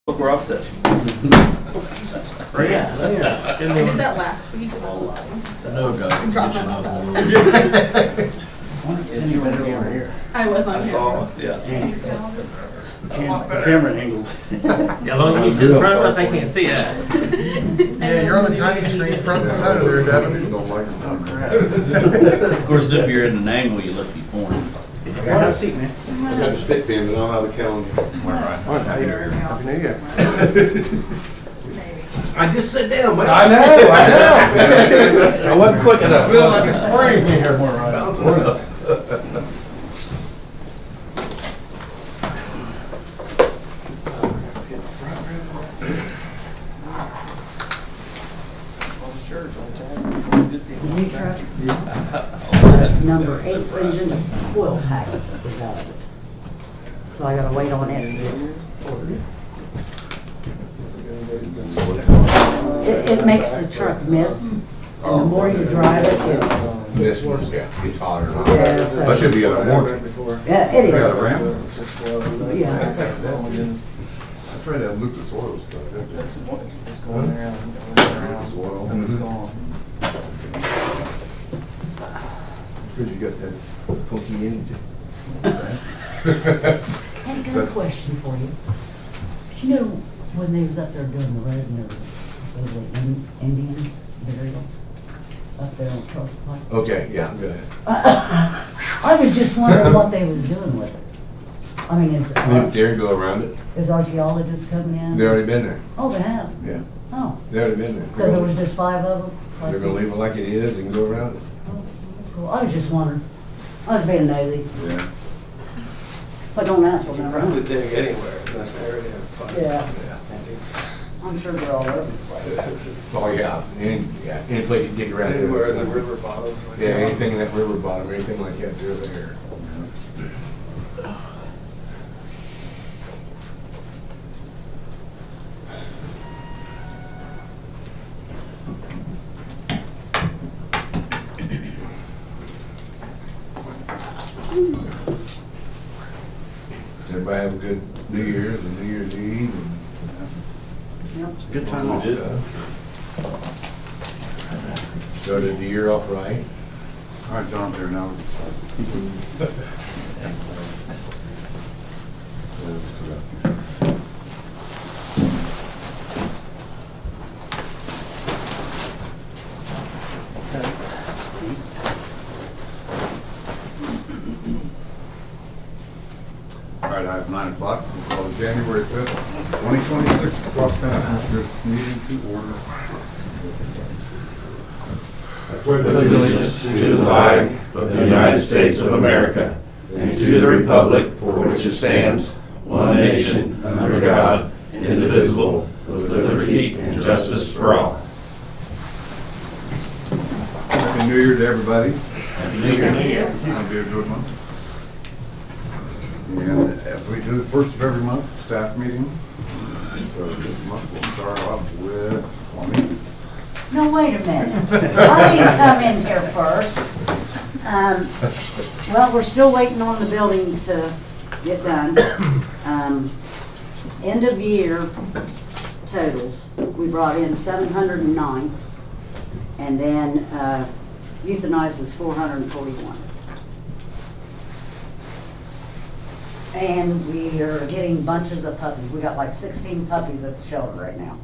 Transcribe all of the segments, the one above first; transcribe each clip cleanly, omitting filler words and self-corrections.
Look where I'm sitting. Yeah. I did that last week. No go. Drop my mouth out. I was on I saw, camera. yeah. Camera angles. Yeah, long as you sit in front of us, I can't see that. Yeah, you're on the tiny screen front and center there, Devin. Of course, if you're in an angle, you look before. Have a seat, man. I got the stick pin, but I don't have the calendar. Happy New Year. I just sit down, man. I know. I wasn't quick enough. Feel like it's spraying here. New truck, number 8 engine oil pack is out of it. So I gotta wait on it to get ordered. It makes the truck miss, and the more you drive it, it's, This one's got, it's hotter than yeah, that. so. That should be a warning. Yeah, it Got a is. ramp? Yeah. I tried that Lucas oil stuff. It's going around, and it's gone. Because you got that funky engine. Hey, got a question for you. You know, when they was up there doing the road and there was supposedly Indians burial up there on Charles Pike? Okay, yeah, go ahead. I was just wondering what they was doing with it. I mean, Dare go around it? is archaeologists coming in? They already been there. Oh, they have? Yeah, Oh, they already been there. so there was just 5 of them? They're gonna leave it like it is and go around it. Oh, cool. I was just wondering. I was being nosy. Yeah. But don't ask, we'll never know. dig anywhere in this area. Yeah, Yeah. I'm sure they're all over the place. Oh, yeah, any place you dig around. Anywhere in the river bottoms. Yeah, anything in that river bottom, anything like that, they're there. Everybody have a good New Year's and New Year's Eve and Yep. Good time all off. that stuff. Started the year off right. All right, John's here now. All right, I have 9 o'clock. We'll call the January 5th, 2026 Ross County Commissioners meeting to order. Pledge allegiance to the flag of the United States of America and to the republic for which it stands, one nation, under God, indivisible, with liberty and justice for all. Happy New Year to everybody. Happy New Year. It'll be a good one. And as we do the first of every month, staff meeting. So this month we'll start off with Kwame. No, wait a minute. I didn't come in here first. Well, we're still waiting on the building to get done. End of year totals, we brought in 709. And then euthanized was 441. And we are getting bunches of puppies. We got like 16 puppies at the shelter right now.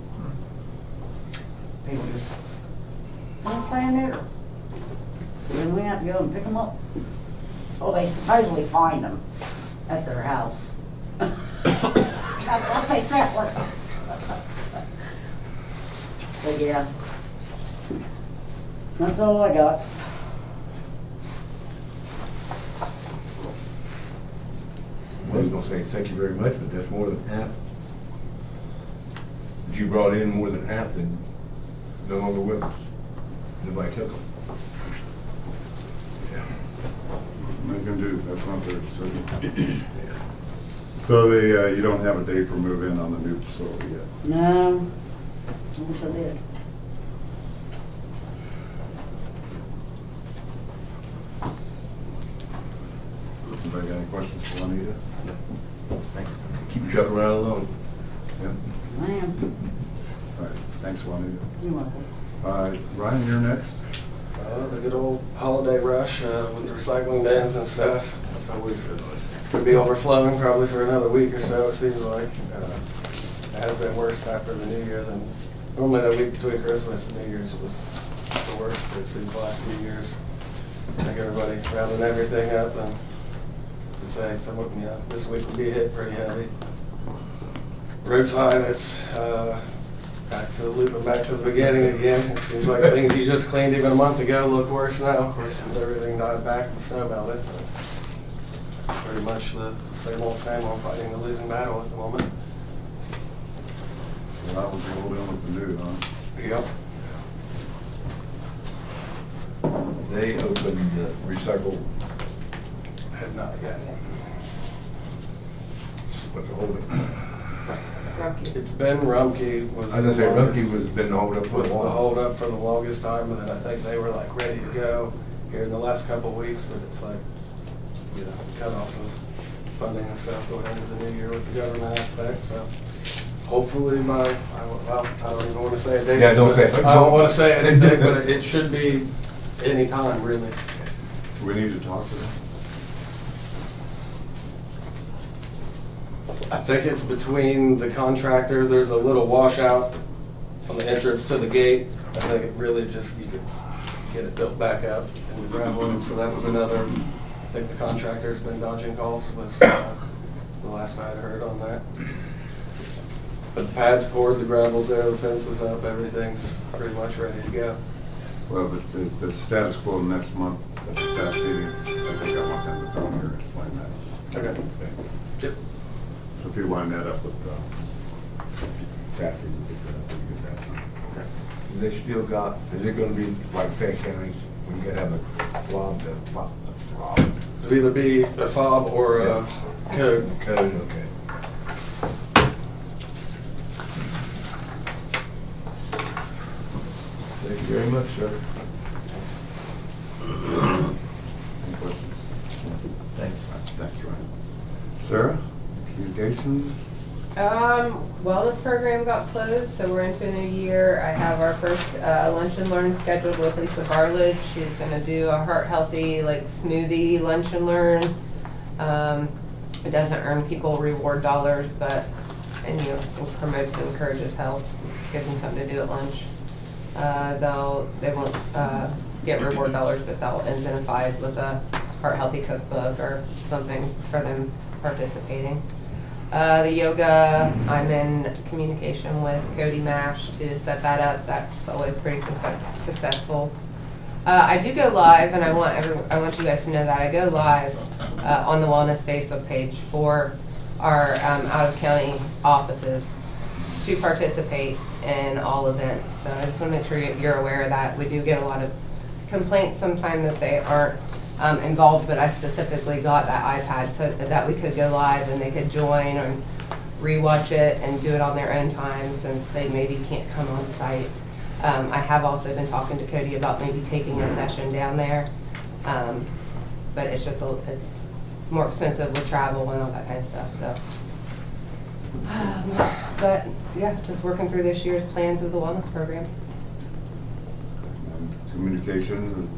People just, let's play neuter. So then we have to go and pick them up. Oh, they supposedly find them at their house. That's what they said. But yeah, that's all I got. I was gonna say thank you very much, but that's more than half. But you brought in more than half that no longer with us. Nobody took them. Yeah. They can do, that's not their decision. So you don't have a date for move-in on the new facility yet? No, I wish I did. Anybody got any questions for Juanita? Keep your truck around alone. Yeah. I am. All right, thanks, Juanita. You want it? Ryan, you're next. The good old holiday rush with recycling bins and stuff. It's always going to be overflowing probably for another week or so, it seems like. It has been worse after the New Year than normally that week between Christmas and New Year's was the worst, but it seems the last few years. I think everybody rounding everything up, and I'd say this week will be hit pretty heavy. Roadside, it's looping back to the beginning again. It seems like things you just cleaned even a month ago look worse now. Of course, everything died back and the snow melted. But pretty much the same old fighting the losing battle at the moment. So that was the old in with the new, huh? Yep. They opened the recycle, Have not yet. what's the holding? It's been Rumpke was I was gonna say, the longest- Rumpke was been hold up for was a the while. hold up for the longest time, and then I think they were like ready to go here in the last couple of weeks, but it's like, cut off of funding and stuff going into the new year with the government aspect, so hopefully I don't even want to say a date. Yeah, don't but say it. I don't want to say anything, but it should be any time, really. Do we need to talk to them? I think it's between the contractor, there's a little washout on the entrance to the gate. I think it really just, you could get it built back up in the gravel, and so that was another, I think the contractor's been dodging calls, was the last I had heard on that. But the pad's poured, the gravel's there, the fence is up, everything's pretty much ready to go. Well, but the status quo next month, at the staff meeting, I think I want them to come here and explain that. Okay. Yep. So if you line that up with, After you get that, when you get that. They still got, is it gonna be like Fayette counties, when you gotta have a fob? It'll either be a fob or a code. Code, okay. Thank you very much, sir. any questions? Thanks. Thanks, Ryan. Sarah, communications? Wellness program got closed, so we're into a new year. I have our first lunch and learn scheduled with Lisa Bartlett. She's gonna do a heart healthy, like smoothie lunch and learn. It doesn't earn people reward dollars, but, and it promotes and encourages health, gives them something to do at lunch. They won't get reward dollars, but they'll incentivize with a heart healthy cookbook or something for them participating. The yoga, I'm in communication with Cody Mash to set that up. That's always pretty successful. I do go live, and I want you guys to know that I go live on the Wellness Facebook page for our out of county offices to participate in all events. So I just want to make sure you're aware of that. We do get a lot of complaints sometimes that they aren't involved, but I specifically got that iPad so that we could go live and they could join and rewatch it and do it on their own time since they maybe can't come on site. I have also been talking to Cody about maybe taking a session down there, but it's just it's more expensive with travel and all that kind of stuff. So, but yeah, just working through this year's plans of the wellness program. And communication?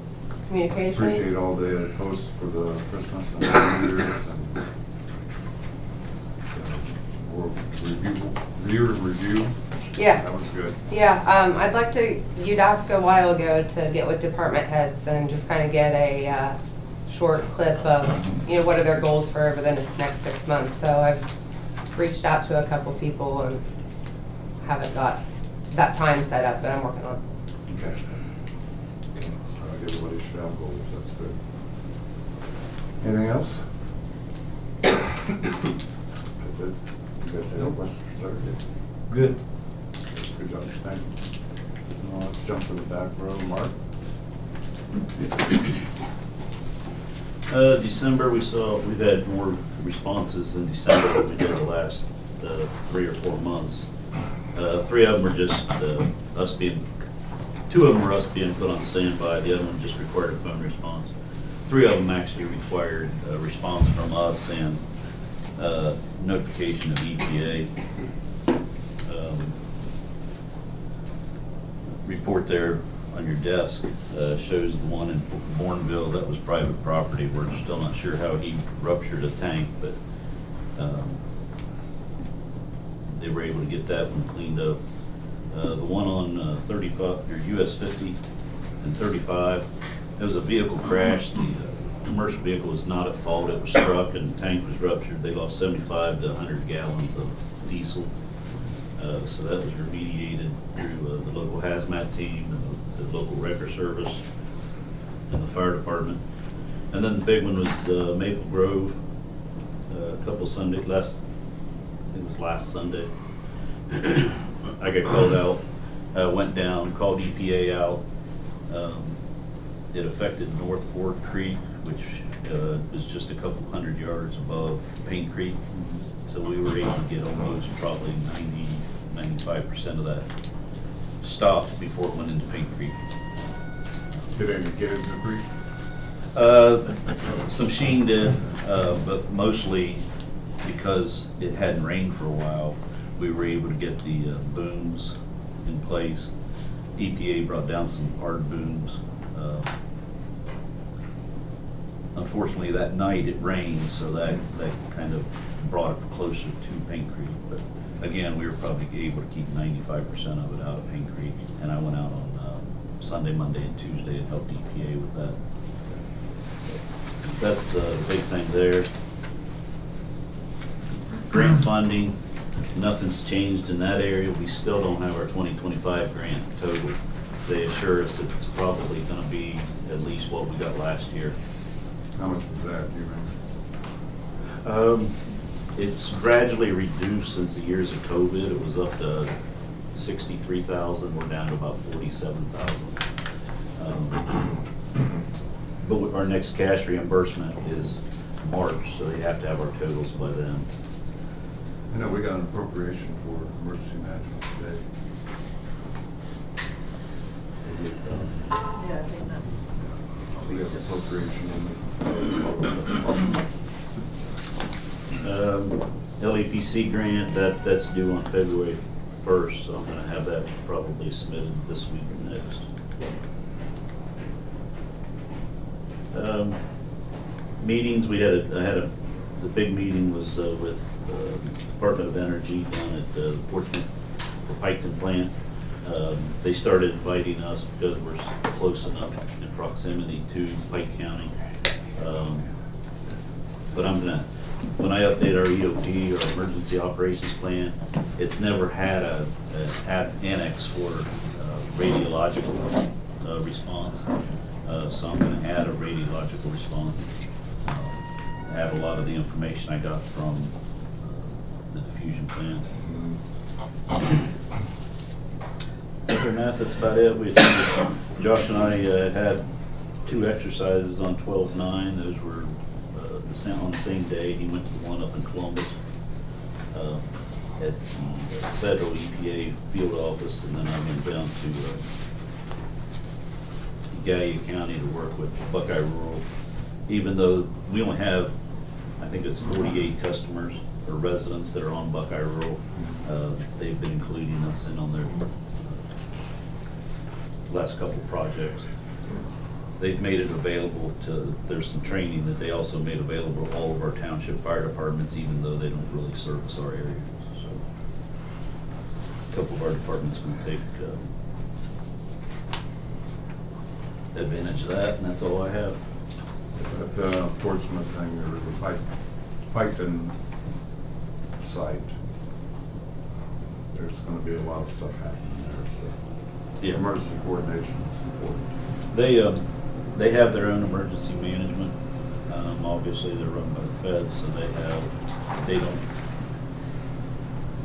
Communications. Appreciate all the posts for the Christmas and New Year's and review. Yeah. That was good. Yeah, I'd like to, you'd asked a while ago to get with department heads and just kind of get a short clip of, what are their goals for over the next 6 months. So I've reached out to a couple people and haven't got that time set up, but I'm working on it. Okay. Everybody should have goals, that's good. Anything else? That's it? You guys have any questions, sir? Good. Good job, thank you. Now let's jump to the back row, Mark. December, we've had more responses in December than we did the last 3 or 4 months. 3 of them are just us being, 2 of them are us being put on standby, the other one just required a phone response. 3 of them actually required a response from us and notification of EPA. report there on your desk shows the one in Bourneville, that was private property. We're still not sure how he ruptured a tank, but they were able to get that one cleaned up. The one on 35, or US 50 and 35, it was a vehicle crash. The commercial vehicle was not at fault. It was struck and the tank was ruptured. They lost 75 to 100 gallons of diesel. So that was remediated through the local hazmat team and the local wrecker service and the fire department. And then the big one was Maple Grove. A couple Sundays, I think it was last Sunday. I got called out, went down, called EPA out. It affected North Fork Creek, which is just a couple 100 yards above Paint Creek. So we were able to get almost probably 95% of that stopped before it went into Paint Creek. Did any get into the creek? Some sheen did, but mostly because it hadn't rained for a while, we were able to get the booms in place. EPA brought down some hard booms. Unfortunately, that night it rained, so that kind of brought it closer to Paint Creek. But again, we were probably able to keep 95% of it out of Paint Creek. And I went out on Sunday, Monday, and Tuesday and helped EPA with that. That's a big thing there. Grant funding, nothing's changed in that area. We still don't have our 2025 grant total. They assure us that it's probably going to be at least what we got last year. How much was that, do you remember? It's gradually reduced since the years of COVID. It was up to 63,000. We're down to about 47,000. But our next cash reimbursement is March, so they have to have our totals by then. I know we got an appropriation for emergency management today. Yeah, I think that. We have appropriation on LEPC grant, that's due on February 1st, so I'm going to have that probably submitted this week or next. Meetings, the big meeting was with Department of Energy down at the Piketon plant. They started inviting us because we're close enough in proximity to Pike County. But when I update our EOP, or Emergency Operations Plan, it's never had an annex for radiological response. So I'm going to add a radiological response. Add a lot of the information I got from the diffusion plant. Other than that, that's about it. Josh and I had 2 exercises on 12/9. Those were on the same day. He went to the one up in Columbus at the federal EPA field office, and then I went down to Gallia County to work with Buckeye Rural. Even though we only have, I think it's 48 customers or residents that are on Buckeye Rural, they've been including us in on their last couple projects. They've made it available there's some training that they also made available to all of our township fire departments, even though they don't really service our area. So a couple of our departments can take advantage of that, and that's all I have. That Portsmouth thing, or the Piketon site, there's going to be a lot of stuff happening there. So Yeah. emergency coordination is important. They have their own emergency management. Obviously, they're run by the feds, so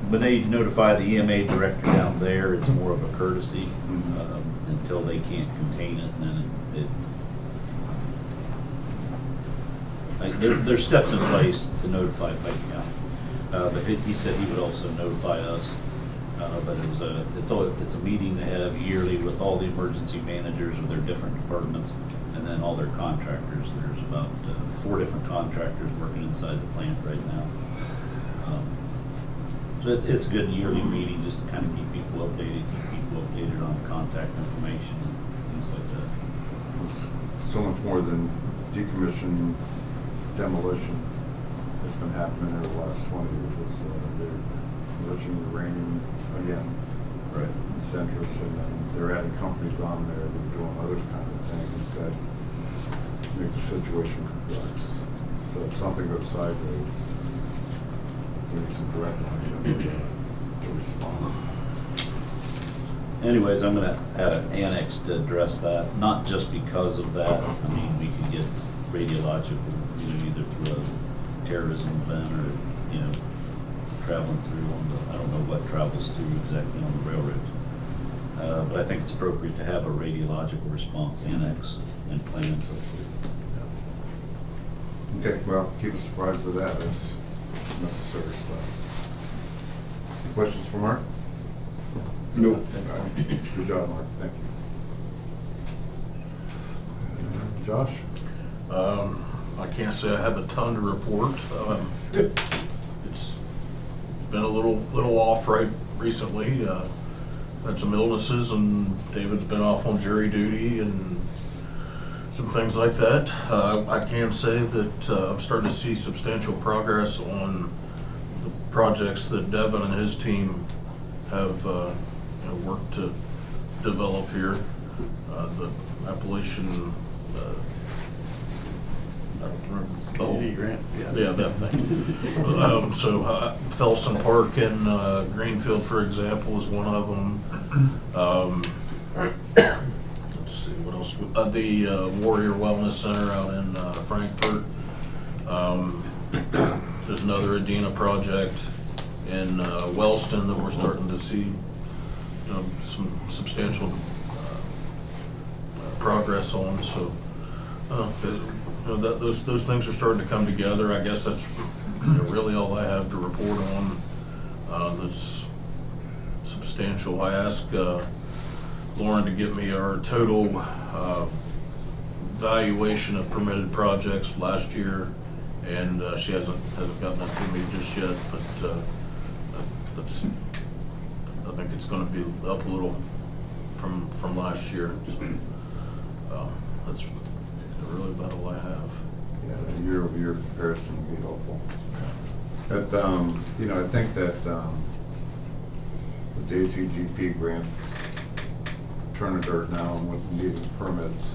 when they notify the EMA director down there, it's more of a courtesy until they can't contain it, and then there's steps in place to notify Pike County. But he said he would also notify us. But it's a meeting they have yearly with all the emergency managers of their different departments, and then all their contractors. There's about 4 different contractors working inside the plant right now. So it's a good yearly meeting just to kind of keep people updated on the content contact information, things like that. So much more than decommission, demolition that's been happening over the last 20 years. They're enriching uranium again. Right. Centrus, and then they're adding companies on there that are doing other kind of things that make the situation complex. So if something goes sideways, there's some direct action to respond. Anyways, I'm gonna add an annex to address that, not just because of that. I mean, we can get radiological, either through a terrorism event or, traveling through on the, I don't know what travels through exactly on the railroad. But I think it's appropriate to have a radiological response annex and plan. Okay, well, keep us apprised of that. That's necessary stuff. Any questions for Mark? No. All right. Good job, Mark. Thank you. Josh? I can't say I have a ton to report. It's been a little off right recently. Had some illnesses, and David's been off on jury duty and some things like that. I can say that I'm starting to see substantial progress on the projects that Devin and his team have worked to develop here. The Appalachian, I don't remember. DD grant. Yeah, that thing. So Felson Park in Greenfield, for example, is one of them. Let's see, what else? The Warrior Wellness Center out in Frankfurt. There's another Adena project in Wellston that we're starting to see some substantial progress on. So those things are starting to come together. I guess that's really all I have to report on. That's substantial. I asked Lauren to get me our total valuation of permitted projects last year, and she hasn't gotten it to me just yet. But I think it's going to be up a little from last year. So that's really about all I have. Yeah, the year-over-year comparison would be helpful. But, I think that the DCGP grant, turn of dirt now and with needed permits,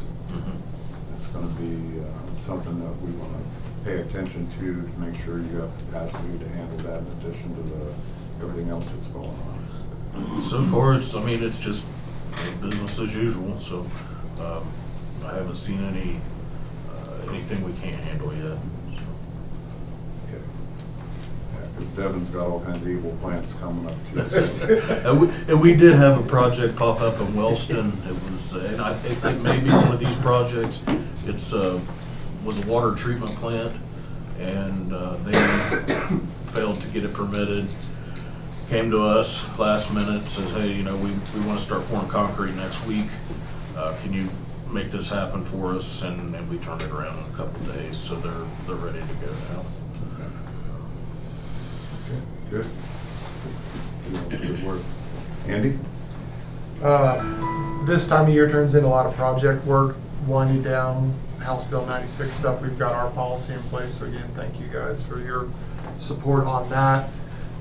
it's going to be something that we want to pay attention to make sure you have capacity to handle that in addition to everything else that's going on. So far, it's just business as usual. So I haven't seen anything we can't handle yet. So. Okay. Yeah, because Devin's got all kinds of evil plans coming up too. And we did have a project pop up in Wellston. It was, and I think it may be one of these projects. It's was a water treatment plant, and they failed to get it permitted. Came to us last minute, says, hey, we want to start pouring concrete next week. Can you make this happen for us? And we turned it around in a couple of days, so they're ready to go now. Okay, good. Good work. Andy? This time of year turns into a lot of project work, winding down House Bill 96 stuff. We've got our policy in place, so again, thank you guys for your support on that.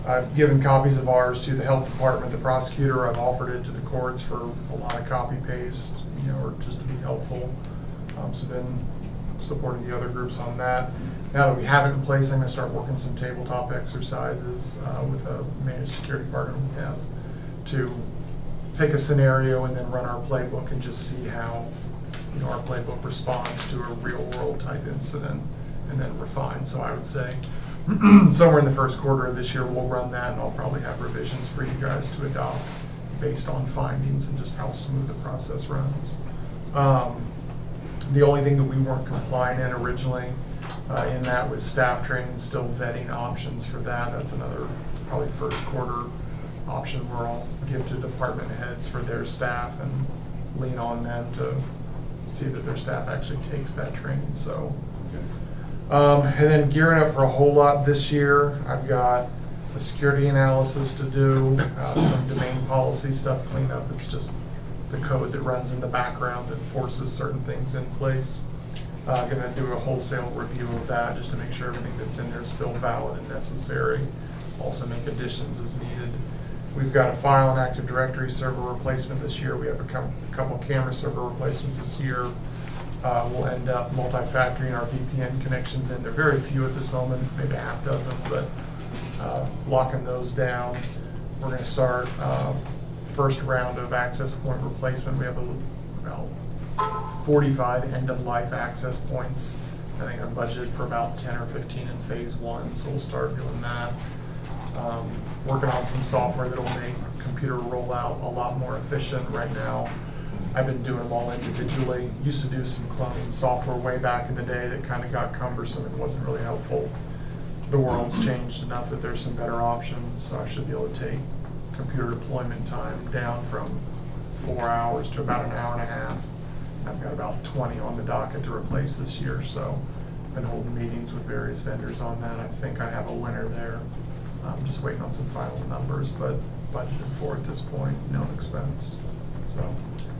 I've given copies of ours to the health department, the prosecutor. I've offered it to the courts for a lot of copy paste, or just to be helpful. So been supporting the other groups on that. Now that we have it in place, I'm going to start working some tabletop exercises with a managed security partner we have to pick a scenario and then run our playbook and just see how our playbook responds to a real world type incident and then refine. So I would say somewhere in the first quarter of this year we'll run that, and I'll probably have revisions for you guys to adopt based on findings and just how smooth the process runs. The only thing that we weren't complying in originally in that was staff training, still vetting options for that. That's another probably first quarter option where I'll give to department heads for their staff and lean on them to see that their staff actually takes that training. So, and then gearing up for a whole lot this year. I've got a security analysis to do, some domain policy stuff clean up. It's just the code that runs in the background that forces certain things in place. Gonna do a wholesale review of that just to make sure everything that's in there is still valid and necessary. Also make additions as needed. We've got a file and Active Directory server replacement this year. We have a couple camera server replacements this year. We'll end up multi-factoring our VPN connections in. They're very few at this moment, maybe a half dozen, but locking those down. We're going to start first round of access point replacement. We have about 45 end-of-life access points. I think I've budgeted for about 10 or 15 in phase 1, so we'll start doing that. Working on some software that will make computer rollout a lot more efficient right now. I've been doing them all individually. Used to do some cloning software way back in the day that kind of got cumbersome and wasn't really helpful. The world's changed enough that there's some better options, so I should be able to take computer deployment time down from 4 hours to about an hour and a half. I've got about 20 on the docket to replace this year, so I've been holding meetings with various vendors on that. I think I have a winner there. I'm just waiting on some final numbers, but budgeted for at this point, no expense. So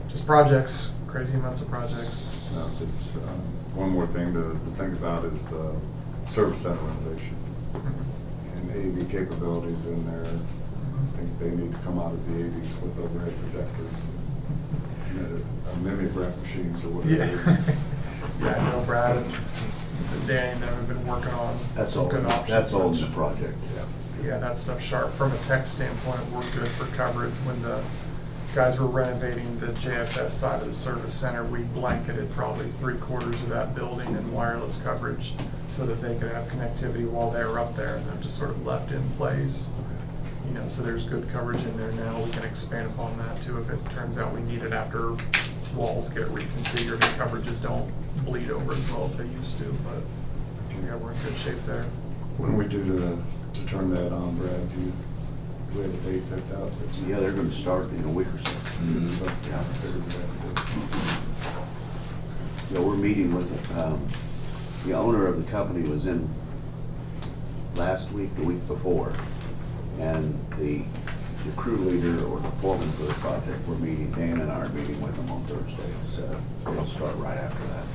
just projects, crazy amounts of projects. It's, one more thing to think about is the service center renovation. And AV capabilities in there. I think they need to come out of the 80s with overhead projectors. Mimeograph machines or whatever. Yeah, I know Brad and Danny and them have been working on some good options. That's all in the project, Yeah, that stuff's sharp. From a tech standpoint, it worked good for coverage. When the guys were renovating the JFS side of the service center, we blanketed probably 3/4 of that building in wireless coverage so that they could have connectivity while they were up there, and that just sort of left in place. You know, so there's good coverage in there now. We can expand upon that too if it turns out we need it after walls get reconfigured and coverages don't bleed over as well as they used to. But yeah, we're in good shape there. When we do to turn that on, Brad, do we have a date picked out? Yeah, they're going to start in a week or so. Yeah, we're meeting with the owner of the company was in last week, the week before, and the crew leader or the foreman for the project, we're meeting, Dan and I are meeting with them on Thursday, so it'll start right after that.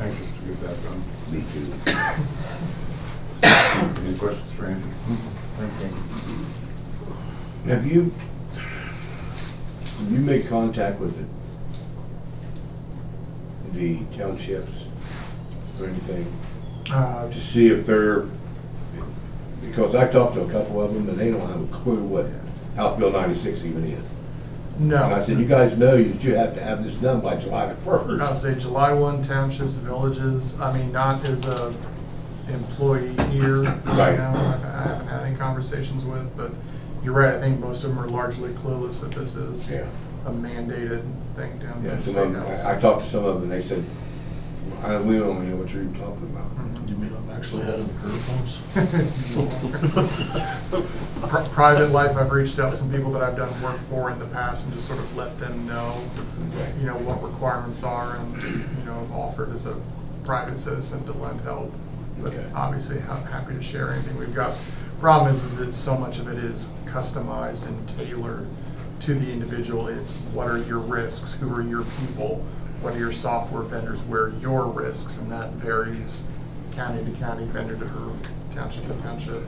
Anxious to get that done. Me too. Any questions for Andy? Have you made contact with the townships or anything to see if they're, because I talked to a couple of them and they don't have a clue what House Bill 96 even is. No. And I said, you guys know that you have to have this done by July the 1st. I'll say July 1, townships, villages, I mean, not as a employee here. Right. Now, I haven't had any conversations with, but you're right, I think most of them are largely clueless that this is a mandated thing down Yeah, in the some state of them, house. I talked to some of them and they said, we don't even know what you're even talking about. You mean I'm actually head of the curve homes? Private life, I've reached out to some people that I've done work for in the past and just sort of let them know, you know, what requirements are and, you know, have offered as a private citizen to lend help. But obviously, I'm happy to share anything we've got. Problem is that so much of it is customized and tailored to the individual. It's what are your risks, who are your people, what are your software vendors, where are your risks, and that varies county to county, vendor to township to township.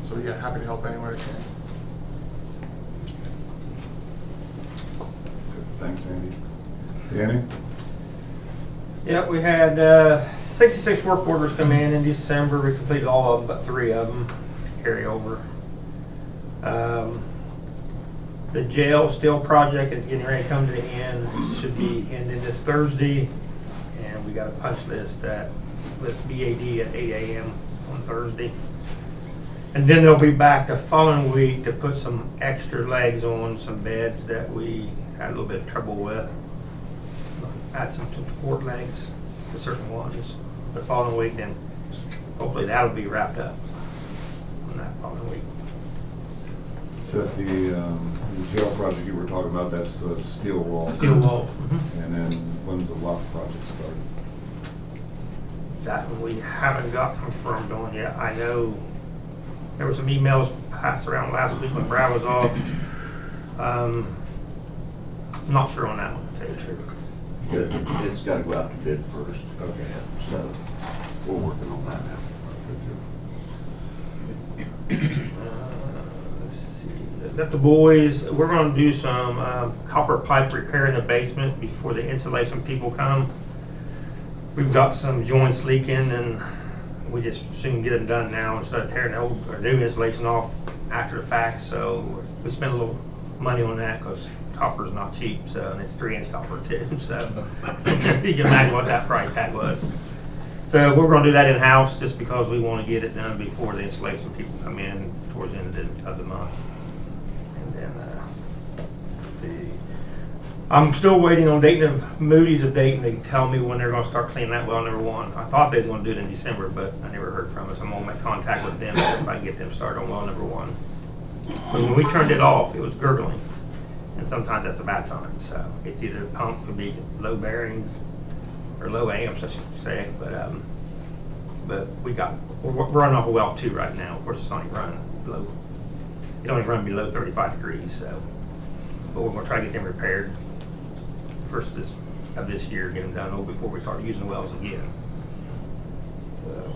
So yeah, happy to help any way I can. Good. Thanks, Andy. Danny? Yep, we had 66 work orders come in December. We completed all of them, but 3 of them carry over. The jail still project is getting ready to come to the end. Should be ending this Thursday, and we got a punch list with BAD at 8 a.m. on Thursday. And then they'll be back the following week to put some extra legs on some beds that we had a little bit of trouble with. Add some support legs to certain ones the following week, and hopefully that'll be wrapped up on that following week. So the jail project you were talking about, that's the steel wall. Steel wall. And then when's the lock project start? That one we haven't got confirmed on yet. I know there were some emails passed around last week when Brad was off. I'm not sure on that one, to tell you the truth. Good. It's gotta go out to bid first, Okay. so we're working on that now. Let's see, got the boys, we're gonna do some copper pipe repair in the basement before the insulation people come. We've got some joints leaking and we just soon get them done now instead of tearing the old or new insulation off after the fact. So we spent a little money on that because copper's not cheap, so, and it's 3-inch copper too, so you can imagine what that price tag was. So we're gonna do that in-house just because we want to get it done before the installation people come in towards the end of the month. And then, let's see. I'm still waiting on Dayton, Moody's of Dayton. They tell me when they're gonna start cleaning that well number 1. I thought they was gonna do it in December, but I never heard from us. I'm gonna make contact with them if I can get them started on well number 1. But when we turned it off, it was gurgling. And sometimes that's a bad sign. So it's either the pump could be low bearings or low amps, I should say. But we're running off a well 2 right now. Of course, it's not even running below. It don't even run below 35 degrees. So, but we're gonna try to get them repaired first of this year, get them done before we start using the wells again. So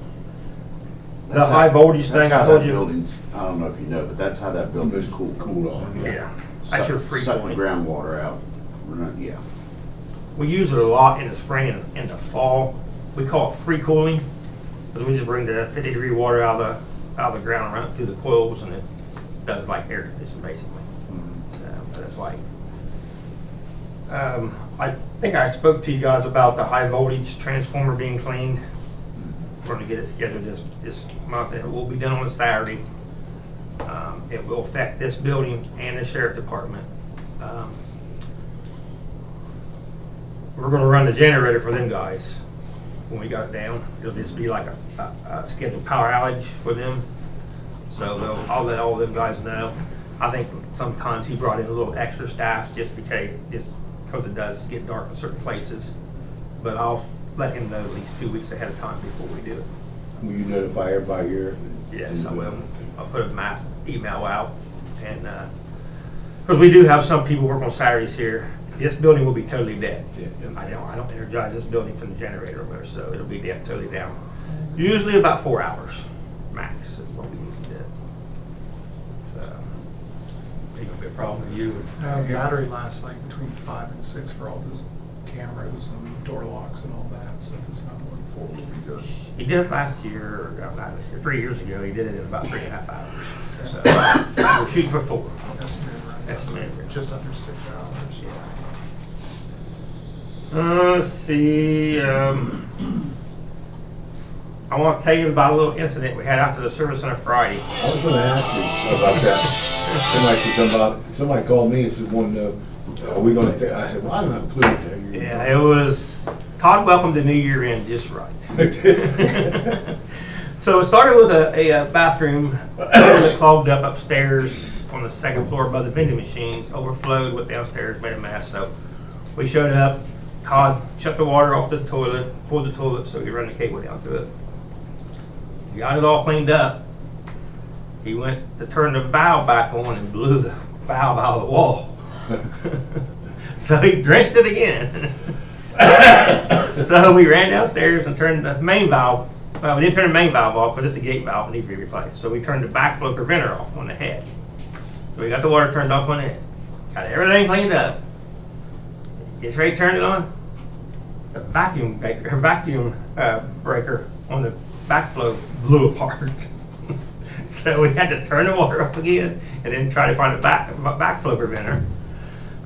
the high voltage thing I told you. I don't know if you know, but that's how that building's Cooled on. Yeah, that's your free Sucking cooling. groundwater out. We're not, yeah. We use it a lot in the spring and in the fall. We call it free cooling because we just bring the 50-degree water out of the ground, run it through the coils, and it does like air conditioning basically. So that's why. I think I spoke to you guys about the high voltage transformer being cleaned. We're going to get it scheduled this month, and it will be done on a Saturday. It will affect this building and the sheriff department. We're going to run the generator for them guys when we got it down. It'll just be like a scheduled power outage for them. So I'll let all of them guys know. I think sometimes he brought in a little extra staff just because it does get dark in certain places. But I'll let him know at least 2 weeks ahead of time before we do it. Will you notify everybody here? Yes, I will. I'll put a mass email out, and because we do have some people work on Saturdays here. This building will be totally dead. Yeah. I don't energize this building from the generator over there, so it'll be dead, totally down. Usually about 4 hours max is what we usually do. So, ain't gonna be a problem with you. Battery lasts like between 5 and 6 for all those cameras and door locks and all that, so if it's not more than 4, we'll be good. He did it last year, or not last year, 3 years ago. He did it in about 3.5 hours. So we're shooting for 4. Estimated right now. Estimated. Just under 6 hours. Let's see. I want to tell you about a little incident we had after the service on a Friday. I was gonna ask you about that. Somebody called me and said, wanted to know, are we gonna, I said, well, I don't have a clue. Yeah, it was, Todd welcomed the new year in just right. So it started with a bathroom that clogged up upstairs on the 2nd floor above the vending machines, overflowed, went downstairs, made a mess. So we showed up, Todd shut the water off the toilet, pulled the toilet so he run the cable down to it. He got it all cleaned up. He went to turn the valve back on and blew the valve out of the wall. So he drenched it again. So we ran downstairs and turned the main valve. Well, we didn't turn the main valve off because it's a gate valve and needs to be replaced. So we turned the backflow preventer off on the head. So we got the water turned off on the head. Got everything cleaned up. Gets ready to turn it on. The vacuum breaker on the backflow blew apart. So we had to turn the water up again and then try to find a backflow preventer.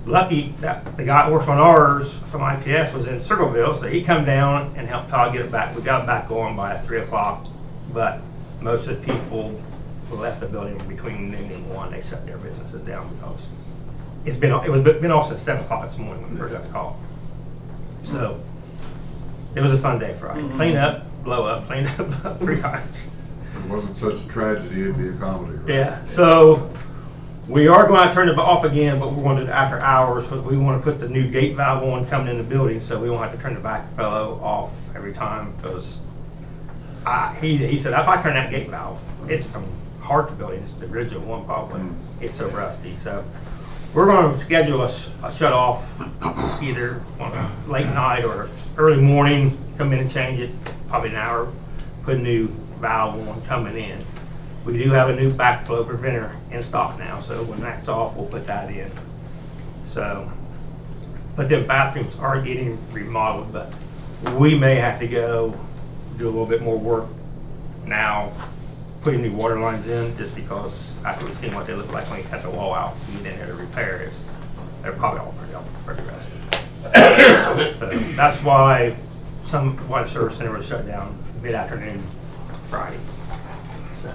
Lucky that the guy that works on ours from IPS was in Circleville, so he come down and helped Todd get it back. We got it back going by 3 o'clock, but most of the people who left the building between noon and 1, they shut their businesses down because it's been off since 7 o'clock this morning when we first got the call. So it was a fun day Friday. Clean up, blow up, clean up 3 times. It wasn't such a tragedy, it'd be a comedy, right? Yeah, so we are going to turn it off again, but we're going to do it after hours because we want to put the new gate valve on coming in the building, so we won't have to turn the backflow off every time because he said if I turn that gate valve, it's from Hart building, it's the original one probably, it's so rusty. So We're gonna schedule a shut off either on a late night or early morning, come in and change it, probably an hour, put a new valve on coming in. We do have a new backflow preventer in stock now, so when that's off, we'll put that in. So, but the bathrooms are getting remodeled, but we may have to go do a little bit more work now, putting new water lines in, just because after we've seen what they look like when we cut the wall out, we get in there to repair it, they're probably all pretty rusty. So that's why why the service center was shut down mid-afternoon Friday. So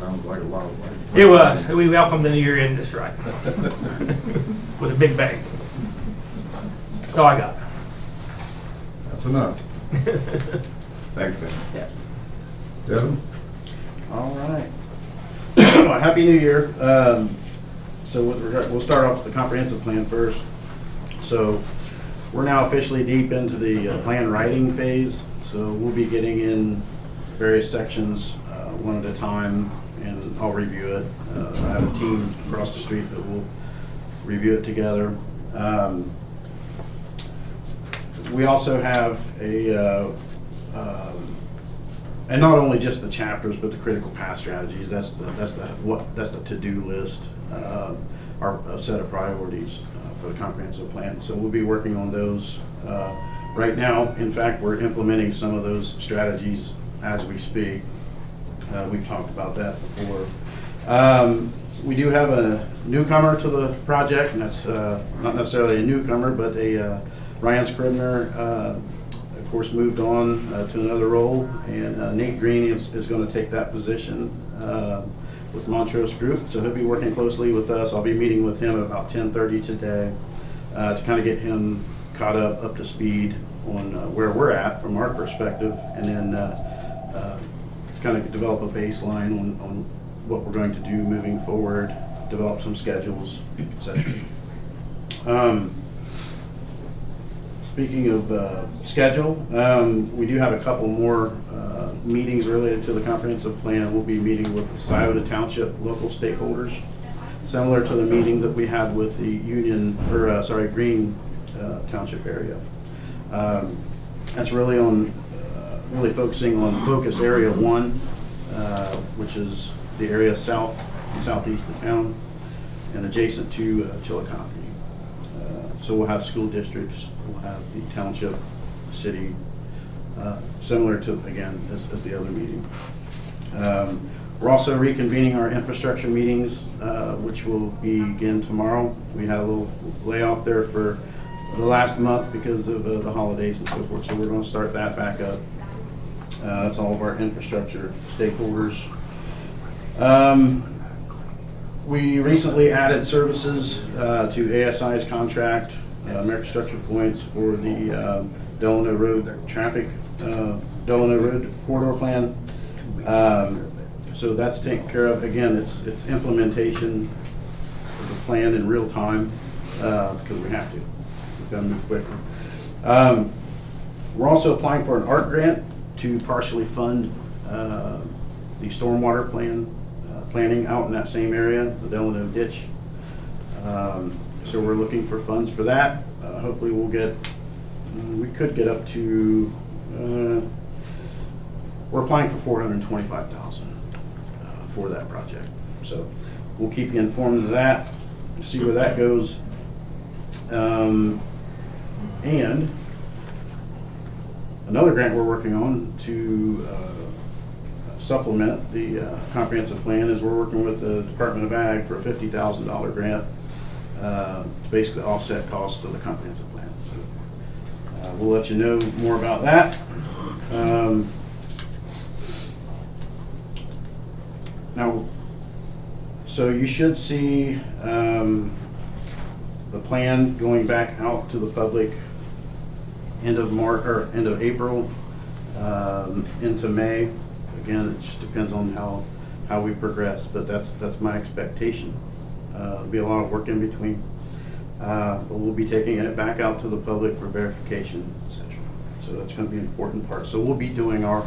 Sounds like a lot of money. it was. We welcomed the new year in just right with a big bang. That's all I got. That's enough. Thanks, Tim. Yeah. Devin? All right. Well, Happy New Year. So with regard, we'll start off with the comprehensive plan first. So we're now officially deep into the plan writing phase. So we'll be getting in various sections one at a time, and I'll review it. I have a team across the street that will review it together. We also have and not only just the chapters, but the critical path strategies. That's the to-do list, our set of priorities for the comprehensive plan. So we'll be working on those right now. In fact, we're implementing some of those strategies as we speak. We've talked about that before. We do have a newcomer to the project, and that's not necessarily a newcomer, but Ryan Scribner, of course, moved on to another role, and Nate Green is going to take that position with Montrose Group. So he'll be working closely with us. I'll be meeting with him about 10:30 today to kind of get him caught up to speed on where we're at from our perspective, and then kind of develop a baseline on what we're going to do moving forward, develop some schedules, etc. Speaking of schedule, we do have a couple more meetings related to the comprehensive plan. We'll be meeting with the Scioto Township local stakeholders, similar to the meeting that we had with the Green Township area. That's really on really focusing on focus area 1, which is the area southeast of town and adjacent to Chillicothe. So we'll have school districts, we'll have the township, city, similar to, again, as the other meeting. We're also reconvening our infrastructure meetings, which will begin tomorrow. We had a little layoff there for the last month because of the holidays and so forth, so we're going to start that back up. That's all of our infrastructure stakeholders. We recently added services to ASI's contract, American Structure Points, for the Delano Road traffic, Delano Road corridor plan. So that's taken care of. Again, it's implementation of the plan in real time because we have to. We've got to move quickly. We're also applying for an ARC grant to partially fund the stormwater planning out in that same area, the Delano ditch. So we're looking for funds for that. Hopefully we could get up to, we're applying for $425,000 for that project. So we'll keep you informed of that, see where that goes. And another grant we're working on to supplement the comprehensive plan is we're working with the Department of Ag for a $50,000 grant to basically offset costs of the comprehensive plan. So we'll let you know more about that. Now, so you should see the plan going back out to the public end of March or end of April into May. Again, it just depends on how we progress, but that's my expectation. There'll be a lot of work in between, but we'll be taking it back out to the public for verification, etc. So that's going to be an important part. So we'll be doing our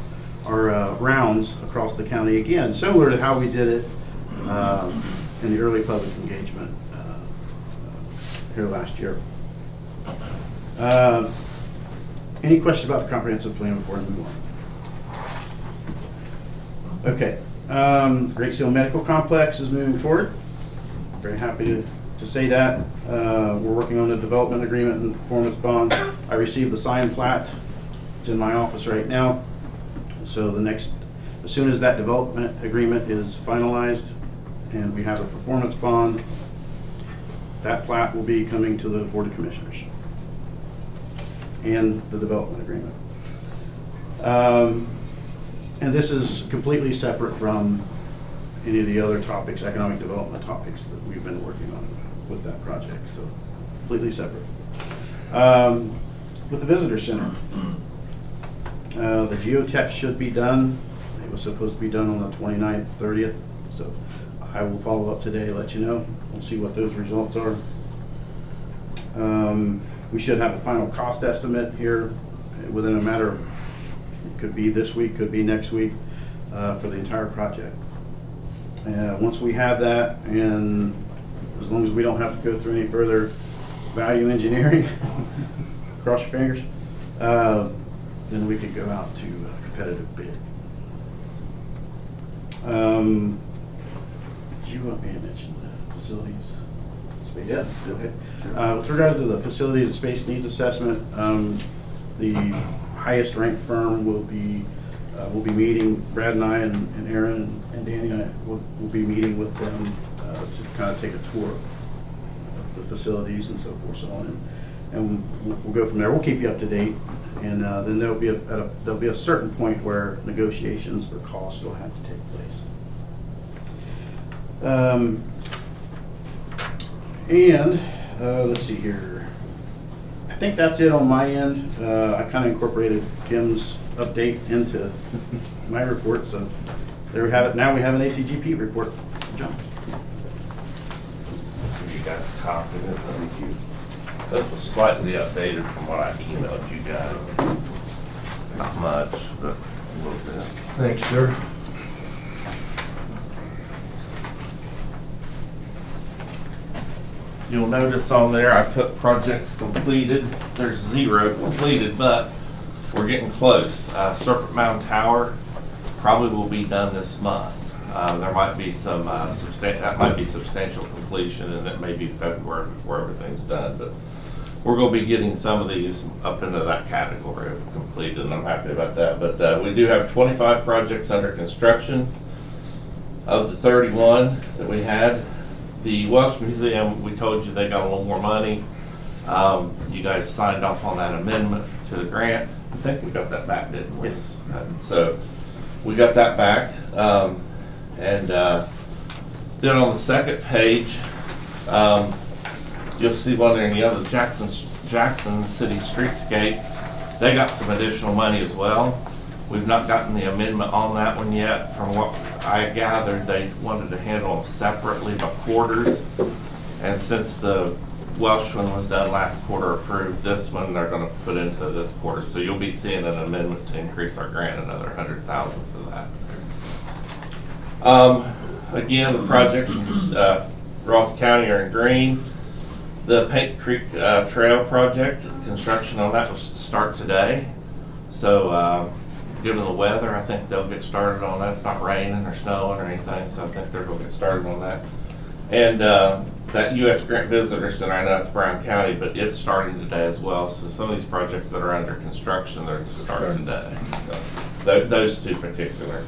rounds across the county again, similar to how we did it in the early public engagement here last year. Any questions about the comprehensive plan before I move on? Okay, Great Seal Medical Complex is moving forward. Very happy to say that. We're working on the development agreement and performance bond. I received the signed plat. It's in my office right now. So as soon as that development agreement is finalized and we have a performance bond, that plat will be coming to the Board of Commissioners and the development agreement. And this is completely separate from any of the other topics, economic development topics that we've been working on with that project, so completely separate. With the visitor center, the geotech should be done. It was supposed to be done on the 29th, 30th, so I will follow up today, let you know. We'll see what those results are. We should have a final cost estimate here within a matter of, it could be this week, could be next week, for the entire project. Once we have that, and as long as we don't have to go through any further value engineering, cross your fingers, then we could go out to a competitive bid. Do you want me to mention the facilities? Space? Yeah, okay. With regard to the facilities and space needs assessment, the highest ranked firm will be meeting, Brad and I and Aaron and Danny and I will be meeting with them to kind of take a tour of the facilities and so forth, so on, and we'll go from there. We'll keep you up to date, and then there'll be a certain point where negotiations for cost will have to take place. Let's see here. I think that's it on my end. I kind of incorporated Kim's update into my report, so there we have it. Now we have an ACGP report. John. You guys a copy of it, thank you. That was slightly updated from what I emailed you guys. Not much, but a little bit. Thanks, sir. You'll notice on there, I put projects completed. There's 0 completed, but we're getting close. Serpent Mountain Tower probably will be done this month. There might be some that might be substantial completion, and it may be February before everything's done. But we're going to be getting some of these up into that category of completed, and I'm happy about that. But we do have 25 projects under construction. Of the 31 that we had, the Welsh Museum, we told you they got a little more money. You guys signed off on that amendment to the grant. I think we got that back, didn't we? Yes. So we got that back. Then on the second page, you'll see one there in yellow, Jackson City Streetscape. They got some additional money as well. We've not gotten the amendment on that one yet. From what I gathered, they wanted to handle them separately by quarters. And since the Welsh one was done last quarter approved, this one they're going to put into this quarter. So you'll be seeing an amendment to increase our grant another $100,000 for that. Again, the projects in Ross County are in green. The Paint Creek Trail project, construction on that was to start today. So given the weather, I think they'll get started on that. It's not raining or snowing or anything, so I think they're going to get started on that. And that U.S. Grant Visitor Center, I know it's Brown County, but it's starting today as well. So some of these projects that are under construction, they're just starting today. So those two particular.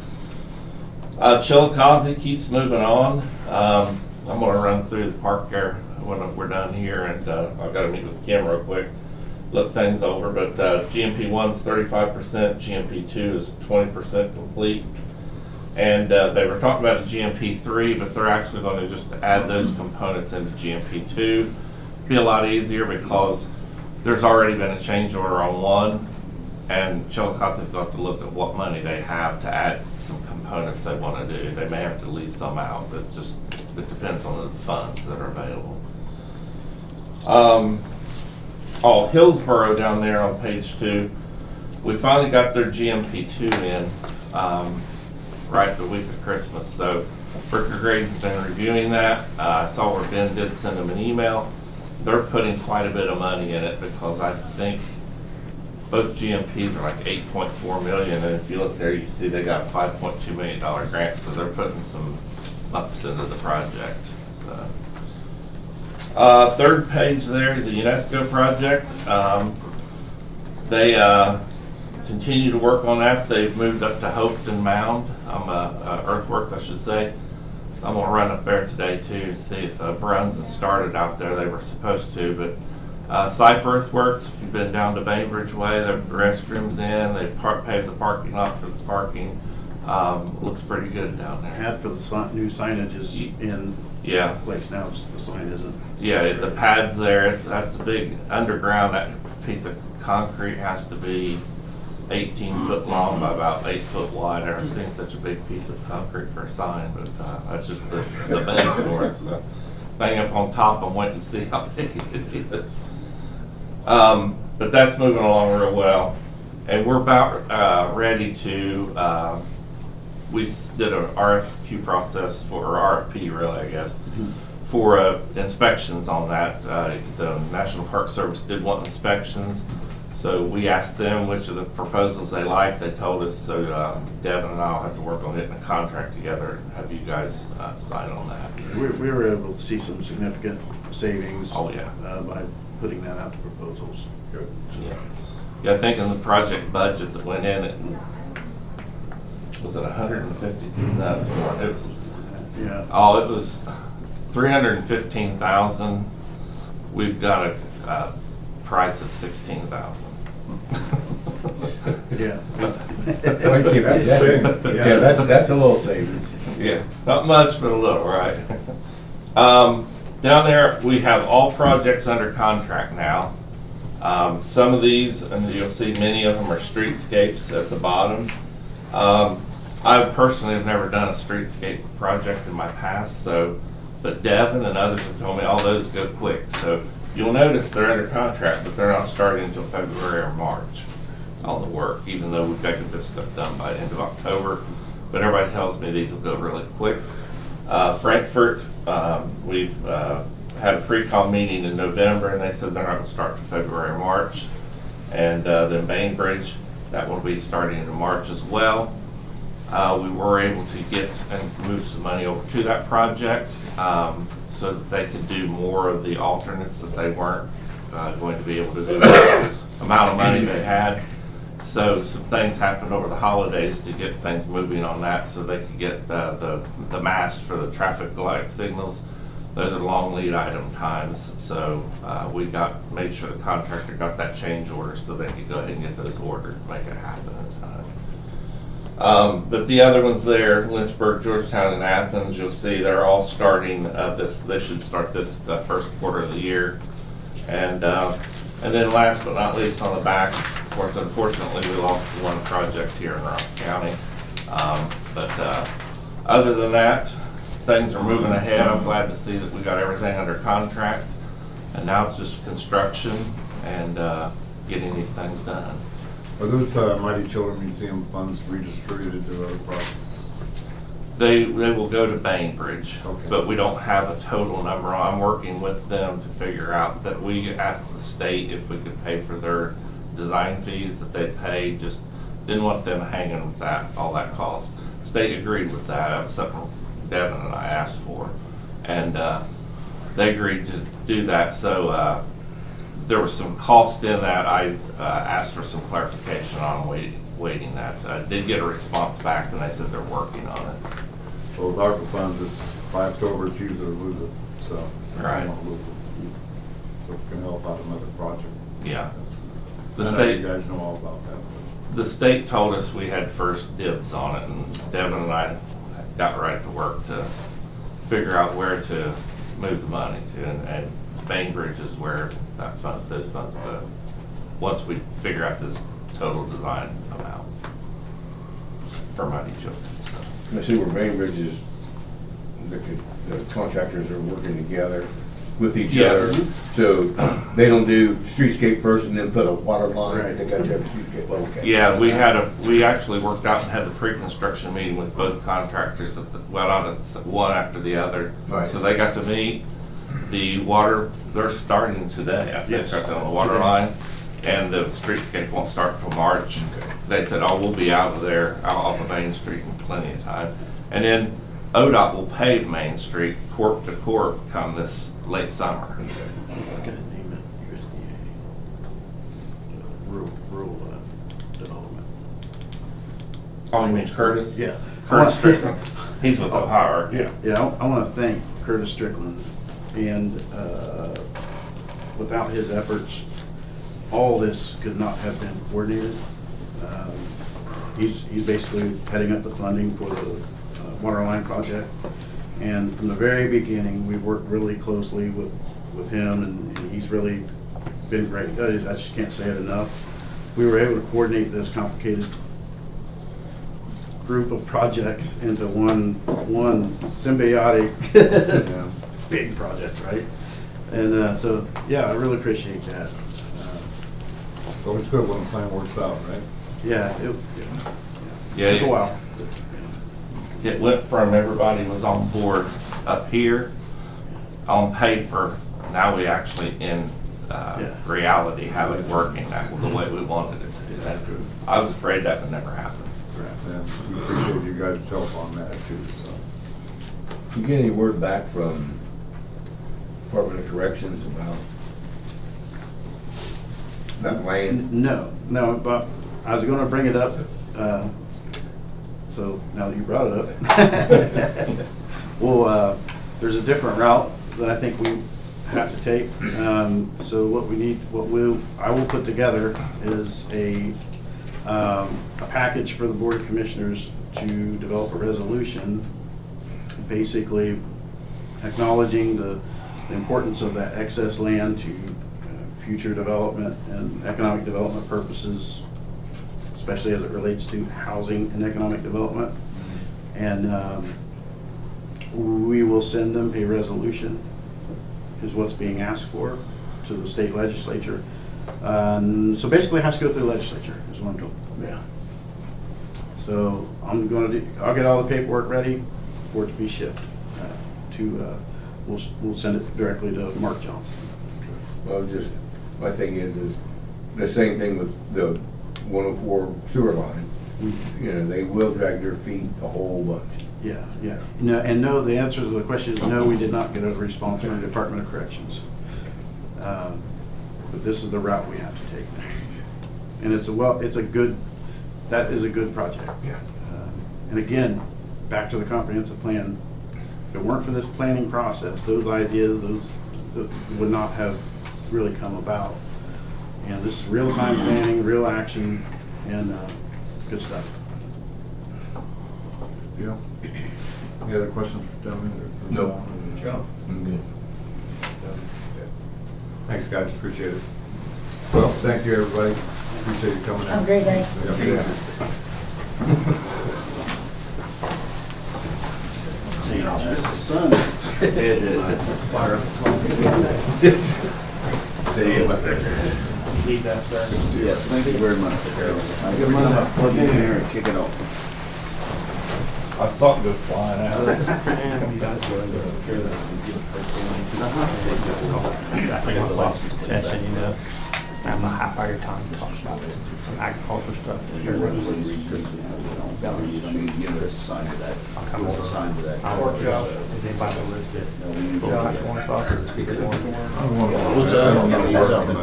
Chillicothe keeps moving on. I'm going to run through the park there when we're done here, and I've got to meet with Kim real quick, look things over. But GMP 1's 35%, GMP 2 is 20% complete. And they were talking about the GMP 3, but they're actually going to just add those components into GMP 2. Be a lot easier because there's already been a change order on one, and Chillicothe's got to look at what money they have to add some components they want to do. They may have to leave some out, but it depends on the funds that are available. Hillsboro down there on page 2, we finally got their GMP 2 in right the week of Christmas. So Bricker Graydon's been reviewing that. I saw where Ben did send them an email. they're putting quite a bit of money in it because I think both GMPs are like 8.4 million, and if you look there, you see they got a $5.2 million grant, so they're putting some bucks into the project. So, third page there, the UNESCO project. They continue to work on that. They've moved up to Hopeton Mound, Earthworks, I should say. I'm gonna run up there today too and see if Bruns has started out there. They were supposed to, but Sype Earthworks, if you've been down to Bainbridge Way, the restrooms in, they paved the parking lot for the parking. Looks pretty good down there. Ad for the new signage is in place now, the sign isn't. Yeah, the pad's there. That's a big underground. That piece of concrete has to be 18 foot long by about 8 foot wide. I've never seen such a big piece of concrete for a sign, but that's just the base for it. So, thing up on top, I'm waiting to see how big it is. But that's moving along real well. And we're about ready to, we did an RFQ process for, or RFP really, I guess, for inspections on that. The National Park Service did want inspections. So we asked them which of the proposals they liked. They told us, so Devin and I will have to work on getting a contract together and have you guys sign on that. We were able to see some significant savings. Oh, yeah. By putting that out to proposals. Good. Yeah, I think in the project budget that went in, it was at 150. No, it was. Yeah. Oh, it was 315,000. We've got a price of 16,000. Yeah. Well, you keep that. Yeah, that's a little savings. Yeah, not much, but a little, right? Down there, we have all projects under contract now. Some of these, and you'll see many of them are streetscapes at the bottom. I personally have never done a streetscape project in my past, but Devin and others have told me all those go quick. So you'll notice they're under contract, but they're not starting until February or March on the work, even though we've got to get this stuff done by the end of October. But everybody tells me these will go really quick. Frankfurt, we've had a pre-com meeting in November, and they said they're not going to start till February or March. And then Bainbridge, that will be starting in March as well. We were able to get and move some money over to that project so that they could do more of the alternates that they weren't going to be able to do with the amount of money they had. So some things happened over the holidays to get things moving on that so they could get the mast for the traffic light signals. Those are long lead item times. So we made sure the contractor got that change order so they could go ahead and get those ordered and make it happen in time. But the other ones there, Lynchburg, Georgetown, and Athens, you'll see they're all starting they should start this first quarter of the year. And then last but not least on the back, of course, unfortunately, we lost one project here in Ross County. But other than that, things are moving ahead. I'm glad to see that we got everything under contract. And now it's just construction and getting these things done. Are those Mighty Children Museum funds redistributed to other projects? They will go to Bainbridge, Okay. but we don't have a total number. I'm working with them to figure out that we asked the state if we could pay for their design fees that they pay. Just didn't want them hanging with all that cost. State agreed with that. That was something Devin and I asked for, and they agreed to do that. So there was some cost in that. I asked for some clarification on waiting that. I did get a response back, and they said they're working on it. Well, with ARPA funds, it's by October, it's use it or lose it, so. Right. we don't lose it. So it can help out another project. Yeah. I know you guys know all about that. The state told us we had first dibs on it, and Devin and I got right to work to figure out where to move the money to, and Bainbridge is where those funds go. Once we figure out this total design amount for Mighty Children. So. I see where Bainbridge is, the contractors are working together with each Yes. other. So they don't do streetscape first and then put a water line. Right. They got to have a streetscape. Well, okay. Yeah, we actually worked out and had the pre-construction meeting with both contractors one after the other. Right. So they got to meet, the water, they're starting today, I think, Yes. right there on the water line. And the streetscape won't start till March. They said, oh, we'll be out of there, out off of Main Street in plenty of time. And then ODOT will pave Main Street court to court come this late summer. What's the guy's name at USDA? Rural development. Oh, you mean Curtis? Yeah. Curtis Strickland. He's with Ohio. Yeah, I want to thank Curtis Strickland, and without his efforts, all this could not have been coordinated. He's basically heading up the funding for the water line project, and from the very beginning, we worked really closely with him, and he's really been great. I just can't say it enough. We were able to coordinate this complicated group of projects into one symbiotic big project, right? And so, yeah, I really appreciate that. So it's good when the plan works out, right? Yeah, it Yeah, took a while. it went from everybody was on board up here on paper. Now we actually in reality have it working the way we wanted it to do that. I was afraid that would never happen. And we appreciate you guys' help on that too, so. Did you get any word back from Department of Corrections about that land? No, but I was gonna bring it up, so now that you brought it up. Well, there's a different route that I think we have to take. So I will put together is a package for the Board of Commissioners to develop a resolution, basically acknowledging the importance of that excess land to future development and economic development purposes, especially as it relates to housing and economic development. And we will send them a resolution, is what's being asked for, to the state legislature. So basically it has to go through the legislature, is what I'm doing. Yeah. So I'll get all the paperwork ready for it to be shipped we'll send it directly to Mark Johnson. Well, just, my thing is the same thing with the 104 sewer line. You know, they will drag their feet a whole bunch. Yeah. No, the answer to the question is no, we did not get a response from the Department of Corrections. But this is the route we have to take. And that is a good project. Yeah. And again, back to the comprehensive plan, if it weren't for this planning process, those ideas, would not have really come about. And this is real-time planning, real action, and good stuff. Yeah. Any other questions for Tony? No. Joe? I'm good. Thanks, guys, appreciate it. Well, thank you, everybody. Appreciate you coming in. Have a great day. Son. Need that, sir? Yes, thank you very much. Good enough, plug in here and kick it off. I saw it go flying out. I got a license extension, you know. I have a half hour time to talk about some agriculture stuff. You don't need to give us a sign to that. I'll come Give us a over. sign to that. I'll work out. Is anybody on the list yet? No, we usually- What's that? You You need something.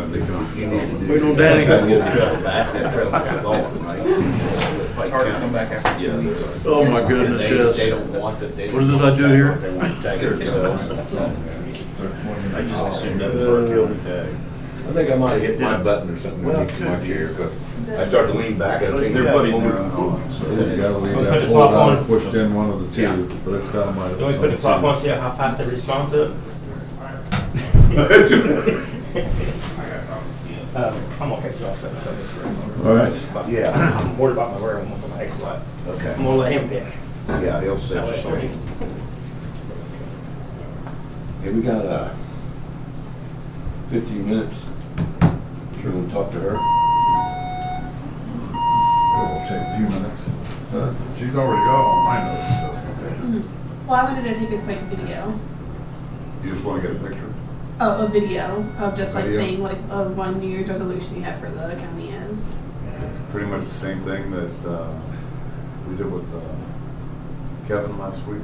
You need to do. on, Danny. Gotta get the travel back, that travel's going, right? It's hard to come back after 2 weeks. Oh my goodness, They yes. don't want the. What is it I do here? They want to tag themselves. I just assumed that was for a county tag. I think I might have hit my button or something underneath my chair, because I started to lean back and I think They're putting their moving own on, so. You gotta leave Put that the pulled clock out, on. pushed in one of the Yeah. two, but it's got them right. You always put the clock on, see how fast they respond to it? I'm gonna catch you off that. All right. Yeah, I'm worried about my wear, I'm gonna make a lot. okay. I'm gonna let him pick. Yeah, he'll set That you way it's straight. Hey, we got 15 minutes. Sure, we'll talk to her. It'll take a few minutes. She's already got all my notes, so. Well, I wanted to take a quick video. You just want to get a picture? A video of just like Video? saying like one New Year's resolution you have for the county is. Pretty much the same thing that we did with Kevin last week.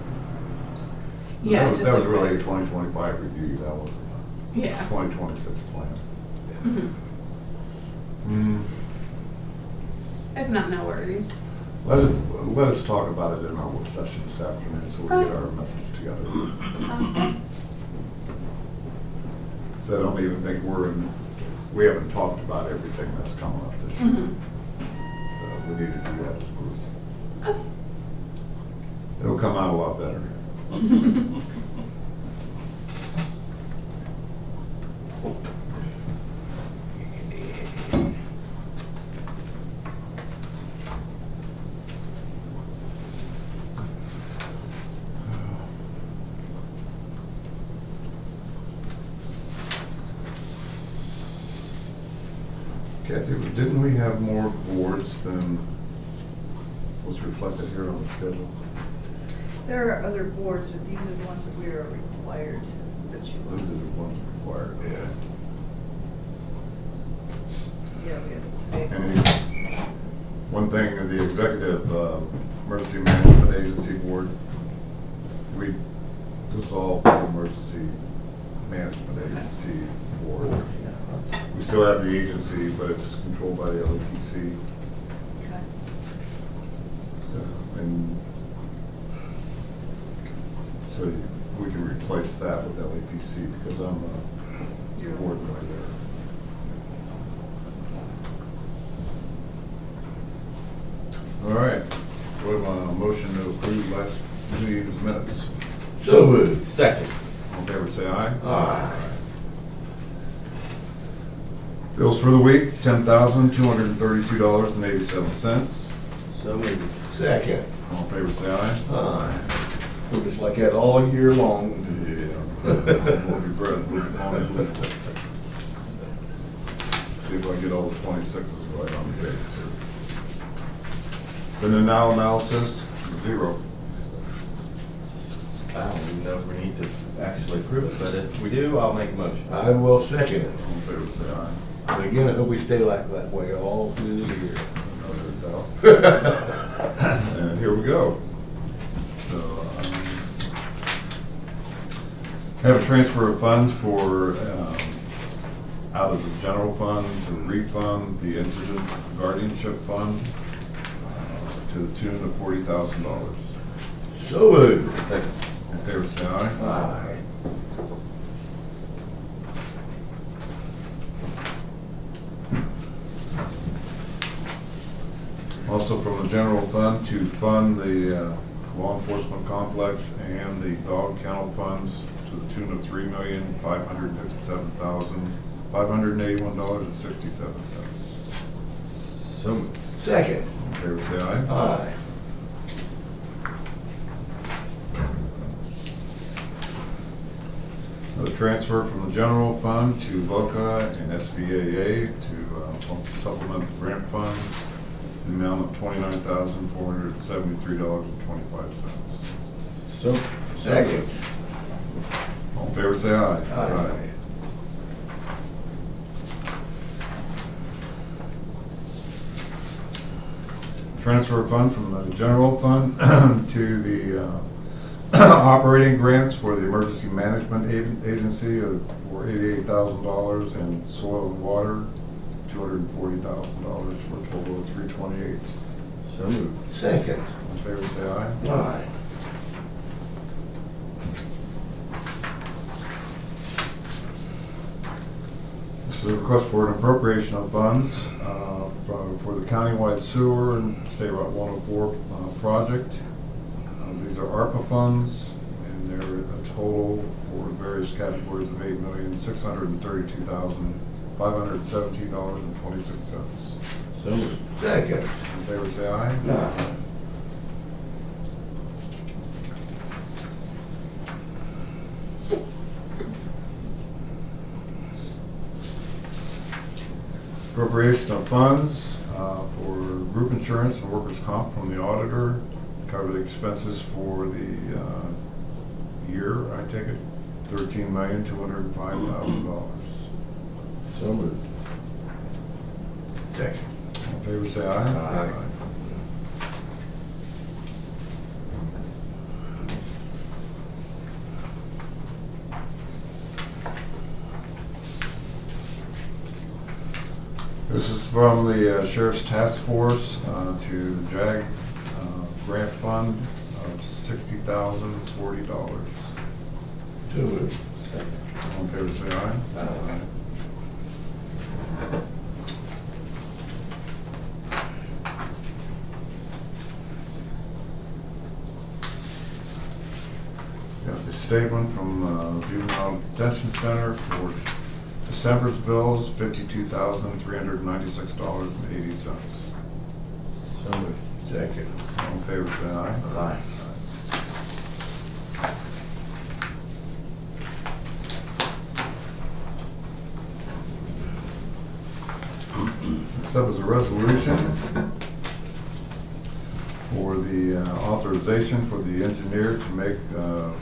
Yeah, That was, just that was like really a that. 2025 review. That was Yeah. 2026 plan. Mhm. Mm. If not, no worries. Let us talk about it in our work session this afternoon so we get our message together. Sounds good. So I don't even think we haven't talked about everything that's coming up this year. Mhm. So we need to do that as a group. Okay. It'll come out a lot better. Kathy, didn't we have more boards than was reflected here on the schedule? There are other boards, but these are the ones that we are required that you. Those are the ones required. Yeah. Yeah, we have to pay. And one thing, the executive emergency management agency board, we dissolved the emergency management agency board. We still have the agency, but it's controlled by the LEPC. Okay. So we can replace that with LEPC because I'm the board member there. All right, we have a motion to approve last meeting's minutes. So moved. Second. All in favor, say aye. Aye. Bills for the week, $10,232.87. So moved. Second. All in favor, say aye. Aye. We're just like that all year long. Yeah. Hold your breath, move it on. See if I get all the 26s right on the page. Then the now analysis, 0. I don't even know if we need to actually approve it, but if we do, I'll make a motion. I will second it. All in favor, say aye. And again, I hope we stay like that way all through the year. No doubt. And here we go. So, have a transfer of funds for, out of the general fund to refund the indigent guardianship fund to the tune of $40,000. So moved. Second. All in favor, say aye. Aye. Also from the general fund to fund the law enforcement complex and the dog kennel funds to the tune of $3,557,581.67. So moved. Second. All in favor, say aye. Aye. Another transfer from the general fund to VOCA and SBAA to supplement grant funds in the amount of $29,473.25. So. Second. All in favor, say aye. Aye. Transfer fund from the general fund to the operating grants for the emergency management agency for $88,000 and soil and water, $240,000 for a total of $328,000. So moved. Second. All in favor, say aye. Aye. This is a request for an appropriation of funds for the countywide sewer and State Route 104 project. These are ARPA funds, and they're a total for various categories of $8,632,517.26. So moved. Second. All in favor, say aye. Aye. Appropriation of funds for group insurance and workers' comp from the auditor, cover the expenses for the year, I take it, $13,205,000. So moved. Second. All in favor, say aye. Aye. This is from the Sheriff's Task Force to the JAG grant fund of $60,040. So moved. Second. All in favor, say aye. Aye. Got the statement from Juvenile Detention Center for December's bills, $52,396.80. So moved. Second. All in favor, say aye. Aye. Next up is a resolution for the authorization for the engineer to make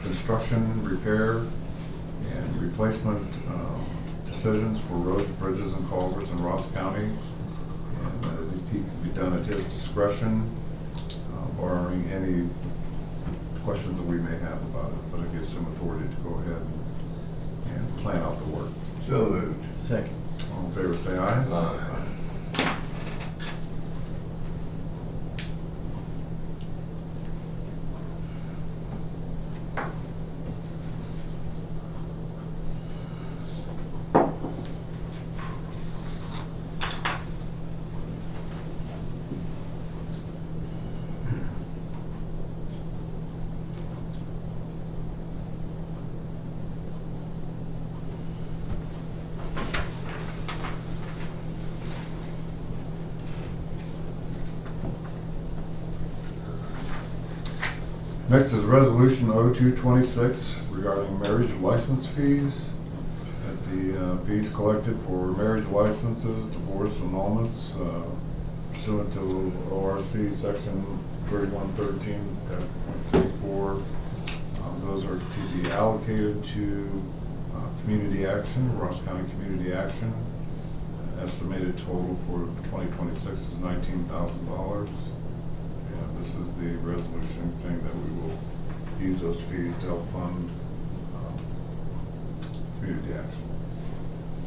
construction, repair, and replacement decisions for roads, bridges, and culverts in Ross County. And he can be done at his discretion, barring any questions that we may have about it, but it gives him authority to go ahead and plan out the work. So moved. Second. All in favor, say aye. Aye. Next is Resolution 0226 regarding marriage license fees. That the fees collected for marriage licenses, divorce annulments pursuant to ORC Section 3113.34. Those are to be allocated to community action, Ross County Community Action. Estimated total for 2026 is $19,000. This is the resolution saying that we will use those fees to help fund community action.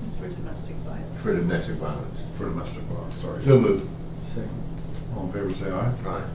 It's for domestic violence. For domestic violence. For domestic violence, sorry. So moved. Second. All in favor, say aye. Aye.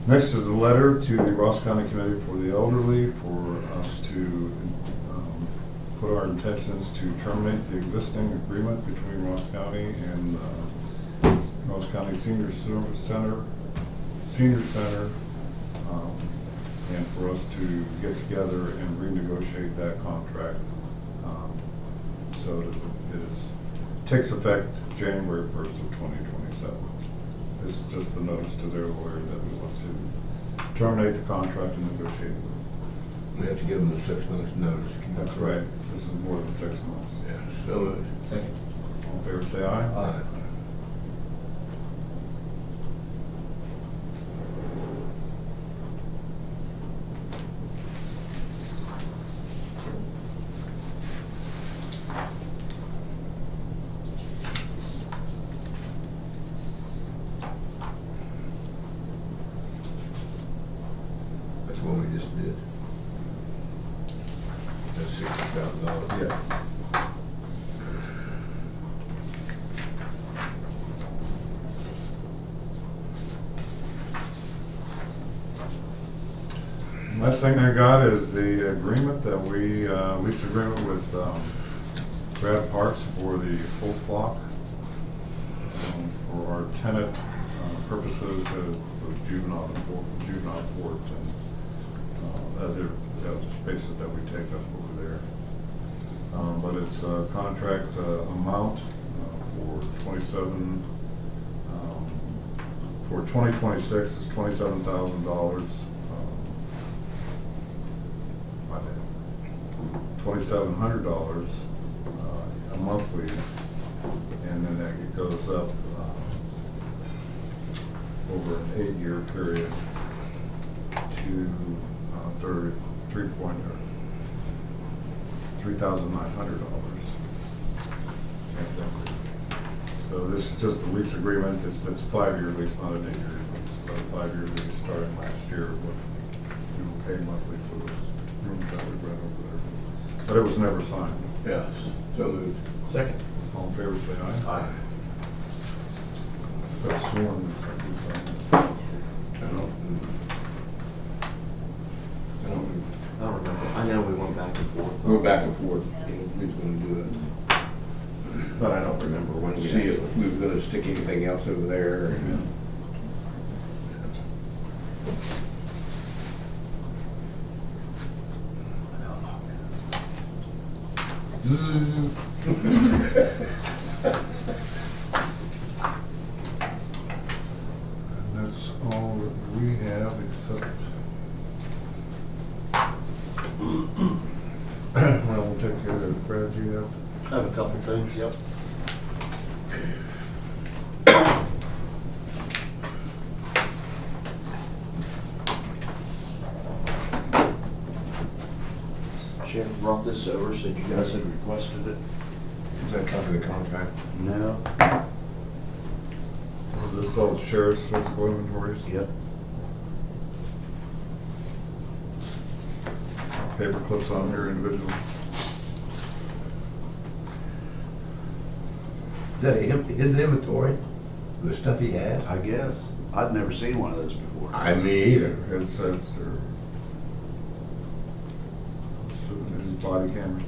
Next is a letter to the Ross County Committee for the Elderly for us to put our intentions to terminate the existing agreement between Ross County and Ross County Senior Service Center, and for us to get together and renegotiate that contract so that it takes effect January 1st of 2027. This is just a notice to their lawyer that we want to terminate the contract and negotiate with them. We have to give them a 6 months notice. That's right. This is more than 6 months. Yeah, so moved. Second. All in favor, say aye. Aye. That's what we just did. That's $60,000. Yeah. Last thing I got is the agreement that we, lease agreement with Brad Parks for the full clock for our tenant purposes for juvenile court and other spaces that we take up over there. But it's a contract amount for 2026 is $27,000. $2,700 a monthly, and then it goes up over an 8-year period to $3,900. So this is just a lease agreement. It's a 5-year lease, not an 8-year lease. But a 5-year lease starting last year. What we will pay monthly for those rooms that we rent over there. But it was never signed. Yes, so moved. Second. All in favor, say aye. Aye. That's sworn. Somebody signed this. I don't remember. I know we went back and forth. We were back and forth, who's gonna do it. But I don't remember when we See if actually. we were gonna stick anything else over there. and- And that's all that we have except, well, we'll take care of it. Brad, do you have? I have a couple things, yep. Sheriff brought this over, said you guys had requested it. Does that cover the contract? No. Was this all the sheriff's physical inventories? Yep. Paper clips on here, individual. Is that his inventory? The stuff he has? I guess. I'd never seen one of those before. I me either. It says they're his body cameras.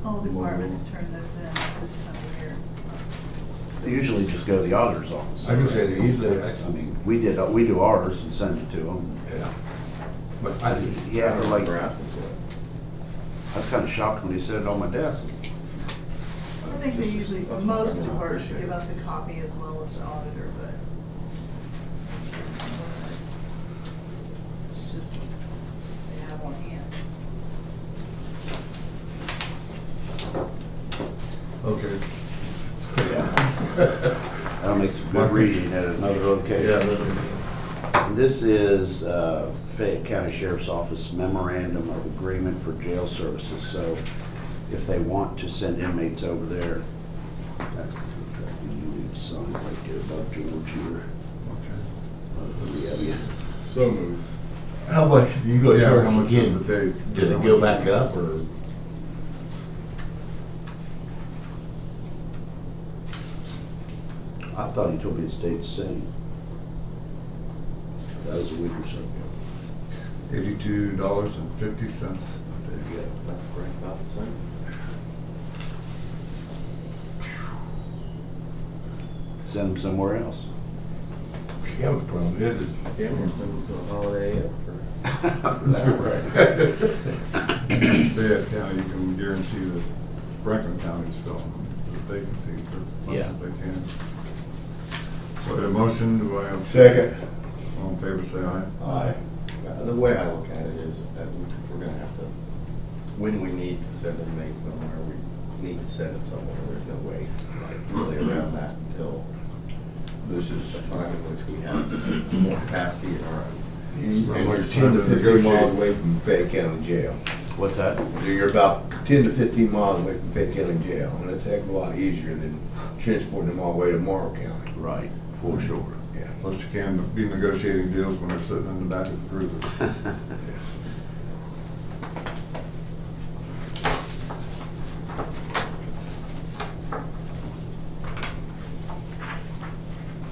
All departments turn those in this time of year. They usually just go to the auditor's office. I was gonna say, they usually That's- I mean, we do ours and send it to them. Yeah. But He had to like, We're asking for it. I was kinda shocked when he said it on my desk. I think they usually, That's most fine. I departments appreciate give it. us a copy as well as the auditor, but it's just, they have on hand. Okay. That'll make some good reading at another location. This is Fayette County Sheriff's Office Memorandum of Agreement for Jail Services. So if they want to send inmates over there, that's the contract you need to sign right there, Doug George here. Three of you. So moved. How much do you go Yeah, charge how much is again? the day? Does it go back up or? I thought he told me it stayed the same. That was a week or so ago. $82.50. Yeah, that's great, about the same. Send them somewhere else. Yeah, the problem is Yeah, we're sending to a Holiday Inn For that, right. Fayette County, you can guarantee that Franklin County's filling the vacancies as much Yeah. as they can. So a motion, do I have? Second. All in favor, say aye. Aye. The way I look at it is that we're gonna have to, when we need to send inmates somewhere, we need to send them somewhere. There's no way, like, really around that until This is, the time in which we have more capacity in our own. and you're 10 to 15 miles away from Fayette County Jail. What's that? So you're about 10 to 15 miles away from Fayette County Jail, and it's a heck of a lot easier than transporting them all the way to Morrow County. Right, for sure. Yeah. Plus you can be negotiating deals when they're sitting in the back of the cruiser.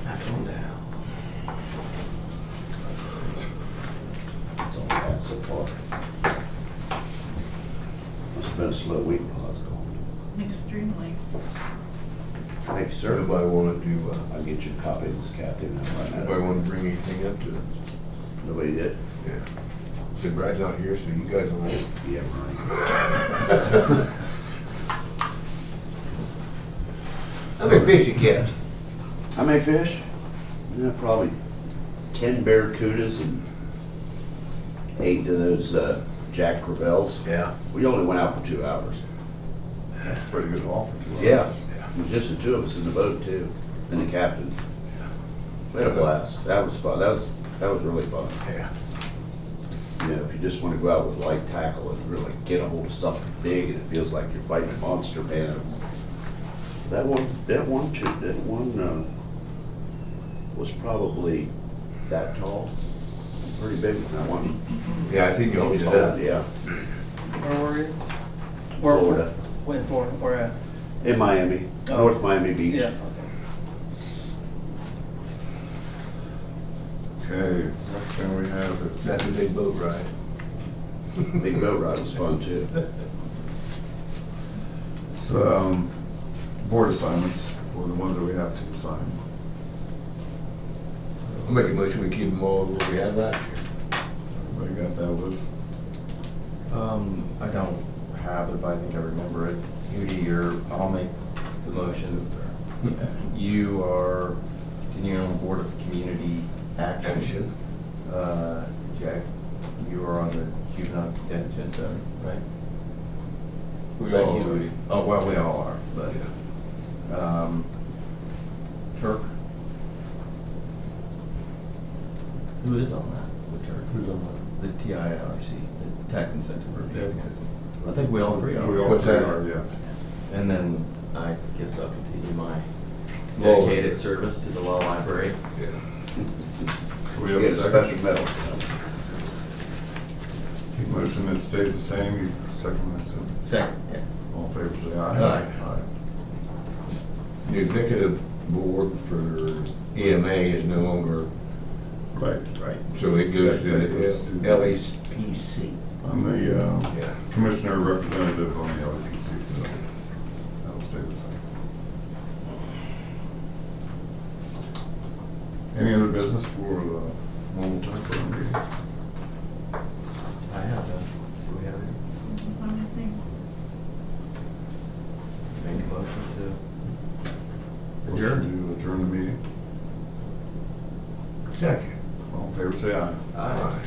Back on down. That's all I had so far. Must have been a slow week while I was gone. Extremely. Thank you, sir. Everybody want to do, I'll get you a copy of this, Kathy. and I'll write that everybody up. want to bring anything up to it? Nobody did? Yeah. So Brad's not here, so you guys will. Yeah, right. How many fish you catch? How many fish? Yeah, probably 10 barracudas and 8 of those Jack Crevalles. Yeah. We only went out for 2 hours. That's a pretty good haul for 2 hours. Yeah, it was just the 2 of us in the boat too, and the captain. We had a blast. That was fun. That was really fun. Yeah. You know, if you just want to go out with light tackle and really get a hold of something big and it feels like you're fighting a monster, man, it was, that one was probably that tall, pretty big, that one. Yeah, I think you opened it up. Yeah, Where were you? Florida, Wait, Florida, where at? in Miami, Oh. North Miami Beach. Yeah. Okay, next thing we have is That's a big boat ride. Big boat ride was fun too. board assignments for the ones that we have to assign. I'll make a motion, we keep them all where we had last year. Everybody got that list? I don't have it, but I think I remember it. Judy, I'll make the motion. You are continuing on the Board of Community Action. Jack, you are on the Juvenile Detention Center, right? We Is that all you, are. Judy? Oh, well, we all are, but, Turk? Who is on that with Turk? Who's on that? The TIRC, the Tax Incentive Review. I think we all three are. We all What's three that? are, yeah. And then I guess I'll continue my Law. dedicated service to the law library. Yeah. We You have get a a second. special medal. Motion that stays the same, you second, I assume. Second, yeah. All in favor, say aye. Aye. The executive board for EMA is no longer, Right. Right. so it goes to That goes to- the LAPC. I'm the Yeah. commissioner representative on the LPC, so that'll stay the same. Any other business for the normal time for the meeting? I have that. Do we have any? Make a motion to adjourn. Motion to adjourn the meeting. Second. All in favor, say aye. Aye.